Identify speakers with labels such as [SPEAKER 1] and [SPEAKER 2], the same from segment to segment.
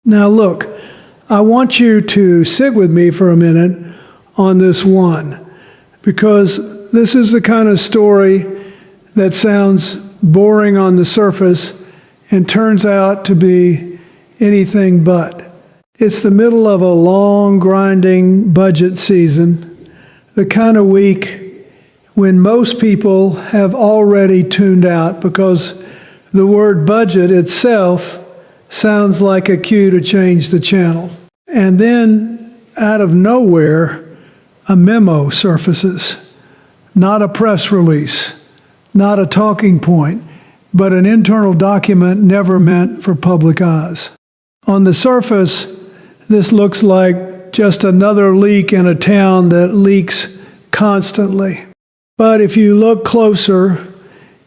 [SPEAKER 1] Now look, I want you to sit with me for a minute on this one, because this is the kind of story that sounds boring on the surface and turns out to be anything but. It's the middle of a long, grinding budget season, the kind of week when most people have already tuned out because the word budget itself sounds like a cue to change the channel. And then, out of nowhere, a memo surfaces. Not a press release, not a talking point, but an internal document never meant for public eyes. On the surface, this looks like just another leak in a town that leaks constantly. But if you look closer,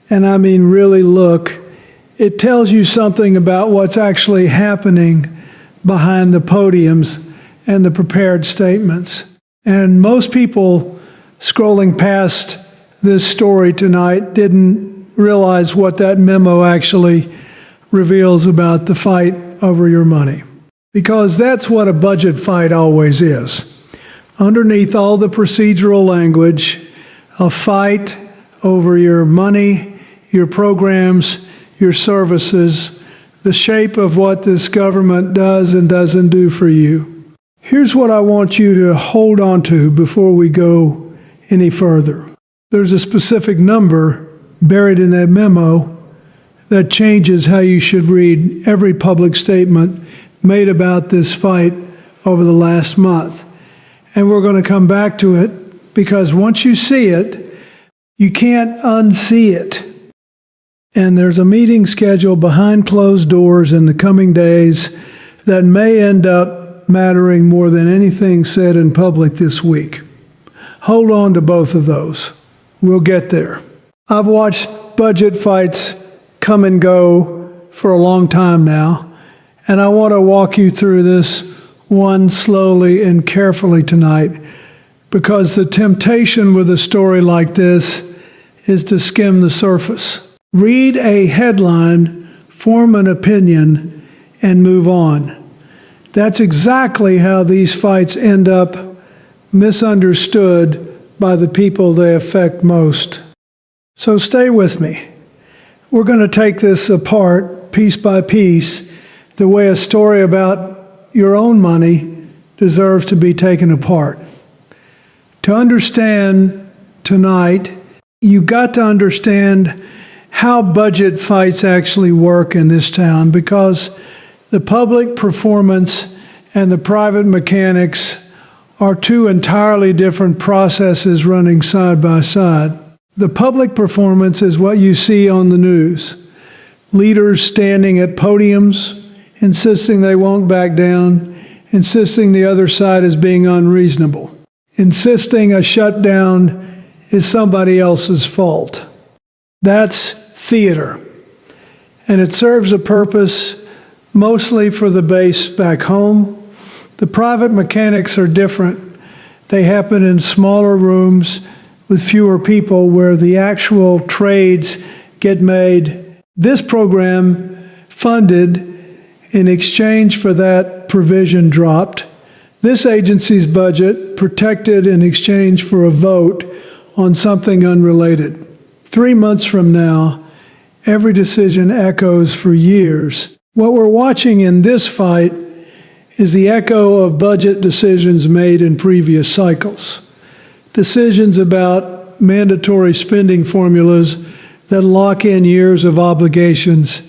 [SPEAKER 1] and I mean really look, it tells you something about what's actually happening behind the podiums and the prepared statements. And most people scrolling past this story tonight didn't realize what that memo actually reveals about the fight over your money. Because that's what a budget fight always is. Underneath all the procedural language, a fight over your money, your programs, your services, the shape of what this government does and doesn't do for you. Here's what I want you to hold on to before we go any further. There's a specific number buried in that memo that changes how you should read every public statement made about this fight over the last month. And we're going to come back to it because once you see it, you can't unsee it. And there's a meeting scheduled behind closed doors in the coming days that may end up mattering more than anything said in public this week. Hold on to both of those. We'll get there. I've watched budget fights come and go for a long time now, and I want to walk you through this one slowly and carefully tonight, because the temptation with a story like this is to skim the surface. Read a headline, form an opinion, and move on. That's exactly how these fights end up misunderstood by the people they affect most. So stay with me. We're going to take this apart piece by piece, the way a story about your own money deserves to be taken apart. To understand tonight, you got to understand how budget fights actually work in this town, because the public performance and the private mechanics are two entirely different processes running side by side. The public performance is what you see on the news. Leaders standing at podiums, insisting they won't back down, insisting the other side is being unreasonable, insisting a shutdown is somebody else's fault. That's theater, and it serves a purpose mostly for the base back home. The private mechanics are different. They happen in smaller rooms with fewer people where the actual trades get made. This program funded in exchange for that provision dropped. This agency's budget protected in exchange for a vote on something unrelated. 3 months from now, every decision echoes for years. What we're watching in this fight is the echo of budget decisions made in previous cycles. Decisions about mandatory spending formulas that lock in years of obligations.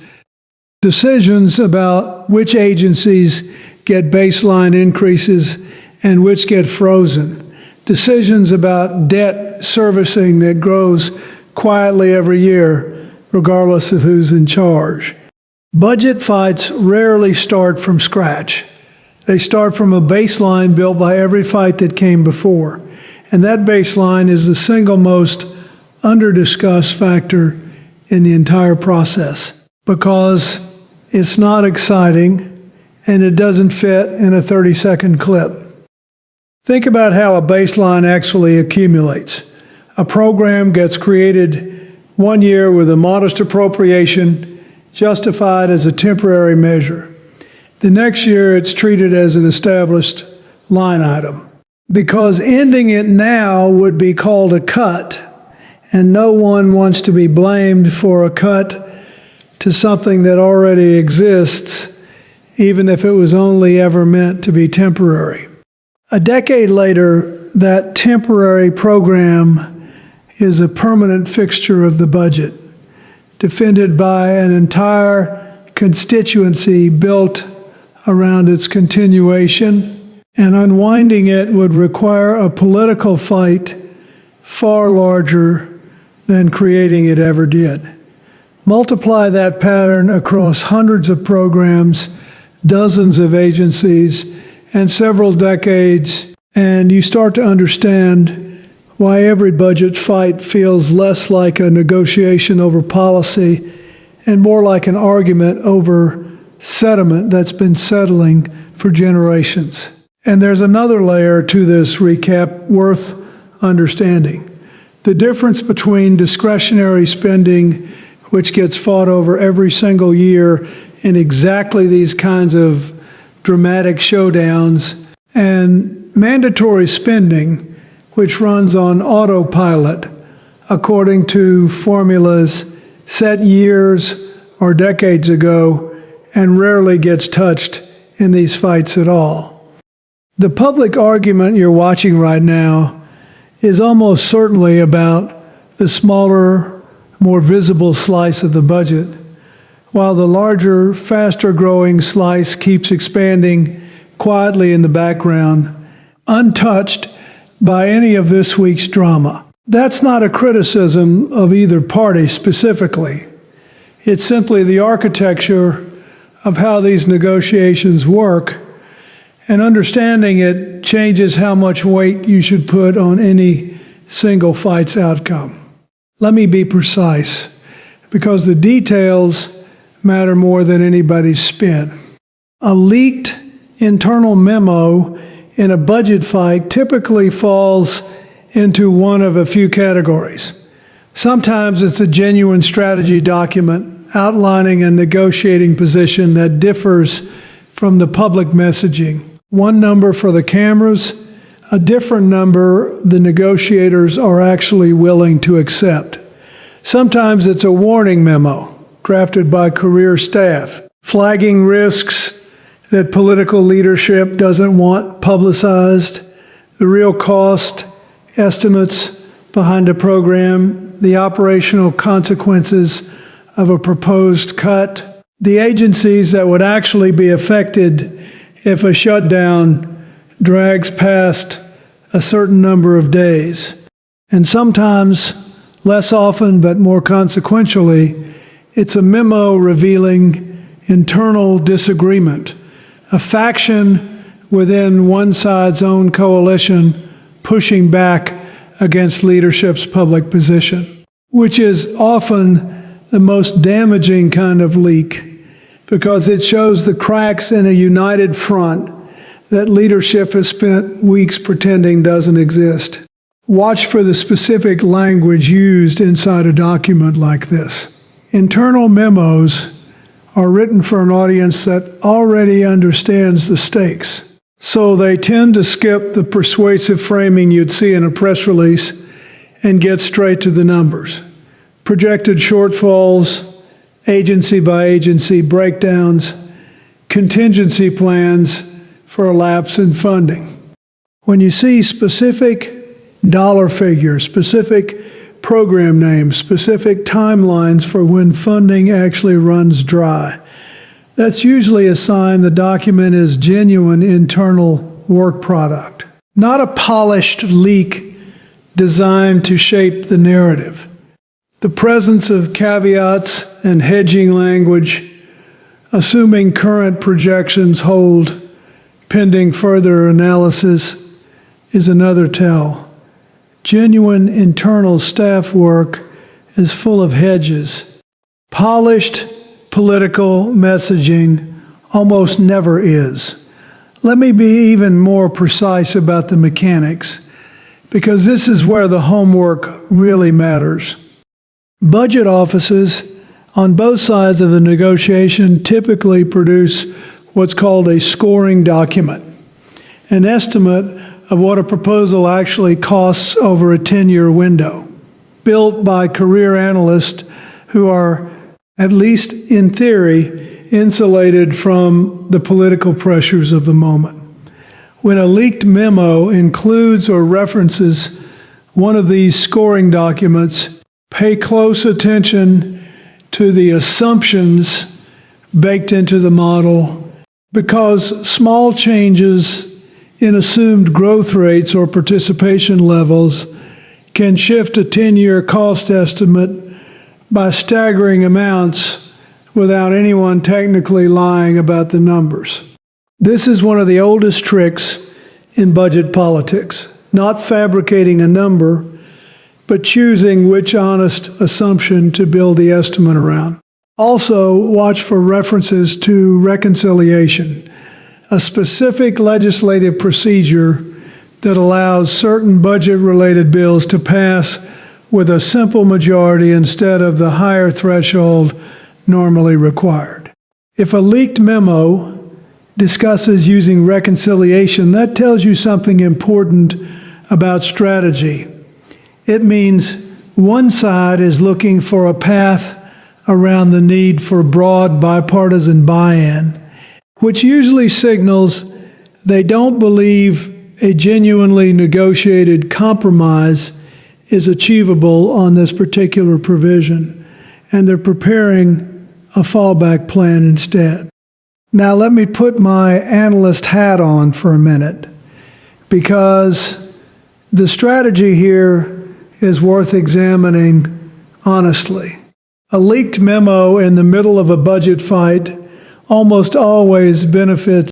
[SPEAKER 1] Decisions about which agencies get baseline increases and which get frozen. Decisions about debt servicing that grows quietly every year, regardless of who's in charge. Budget fights rarely start from scratch. They start from a baseline built by every fight that came before. And that baseline is the single most under-discussed factor in the entire process, because it's not exciting and it doesn't fit in a 30-second clip. Think about how a baseline actually accumulates. A program gets created 1 year with a modest appropriation justified as a temporary measure. The next year, it's treated as an established line item. Because ending it now would be called a cut, and no one wants to be blamed for a cut to something that already exists, even if it was only ever meant to be temporary. A decade later, that temporary program is a permanent fixture of the budget, defended by an entire constituency built around its continuation, and unwinding it would require a political fight far larger than creating it ever did. Multiply that pattern across hundreds of programs, dozens of agencies, and several decades, and you start to understand why every budget fight feels less like a negotiation over policy and more like an argument over sediment that's been settling for generations. And there's another layer to this recap worth understanding. The difference between discretionary spending, which gets fought over every single year in exactly these kinds of dramatic showdowns, and mandatory spending, which runs on autopilot according to formulas set years or decades ago and rarely gets touched in these fights at all. The public argument you're watching right now is almost certainly about the smaller, more visible slice of the budget, while the larger, faster-growing slice keeps expanding quietly in the background, untouched by any of this week's drama. That's not a criticism of either party specifically. It's simply the architecture of how these negotiations work, and understanding it changes how much weight you should put on any single fight's outcome. Let me be precise, because the details matter more than anybody's spin. A leaked internal memo in a budget fight typically falls into one of a few categories. Sometimes it's a genuine strategy document outlining a negotiating position that differs from the public messaging. One number for the cameras, a different number the negotiators are actually willing to accept. Sometimes it's a warning memo drafted by career staff, flagging risks that political leadership doesn't want publicized, the real cost estimates behind a program, the operational consequences of a proposed cut, the agencies that would actually be affected if a shutdown drags past a certain number of days. And sometimes, less often but more consequentially, it's a memo revealing internal disagreement, a faction within one side's own coalition pushing back against leadership's public position, which is often the most damaging kind of leak because it shows the cracks in a united front that leadership has spent weeks pretending doesn't exist. Watch for the specific language used inside a document like this. Internal memos are written for an audience that already understands the stakes, so they tend to skip the persuasive framing you'd see in a press release and get straight to the numbers. Projected shortfalls, agency by agency breakdowns, contingency plans for a lapse in funding. When you see specific dollar figures, specific program names, specific timelines for when funding actually runs dry, that's usually a sign the document is genuine internal work product, not a polished leak designed to shape the narrative. The presence of caveats and hedging language, assuming current projections hold pending further analysis, is another tell. Genuine internal staff work is full of hedges. Polished political messaging almost never is. Let me be even more precise about the mechanics, because this is where the homework really matters. Budget offices on both sides of the negotiation typically produce what's called a scoring document, an estimate of what a proposal actually costs over a 10-year window, built by career analysts who are, at least in theory, insulated from the political pressures of the moment. When a leaked memo includes or references one of these scoring documents, pay close attention to the assumptions baked into the model, because small changes in assumed growth rates or participation levels can shift a 10-year cost estimate by staggering amounts without anyone technically lying about the numbers. This is one of the oldest tricks in budget politics, not fabricating a number, but choosing which honest assumption to build the estimate around. Also, watch for references to reconciliation, a specific legislative procedure that allows certain budget-related bills to pass with a simple majority instead of the higher threshold normally required. If a leaked memo discusses using reconciliation, that tells you something important about strategy. It means one side is looking for a path around the need for broad bipartisan buy-in, which usually signals they don't believe a genuinely negotiated compromise is achievable on this particular provision, and they're preparing a fallback plan instead. Now let me put my analyst hat on for a minute, because the strategy here is worth examining honestly. A leaked memo in the middle of a budget fight almost always benefits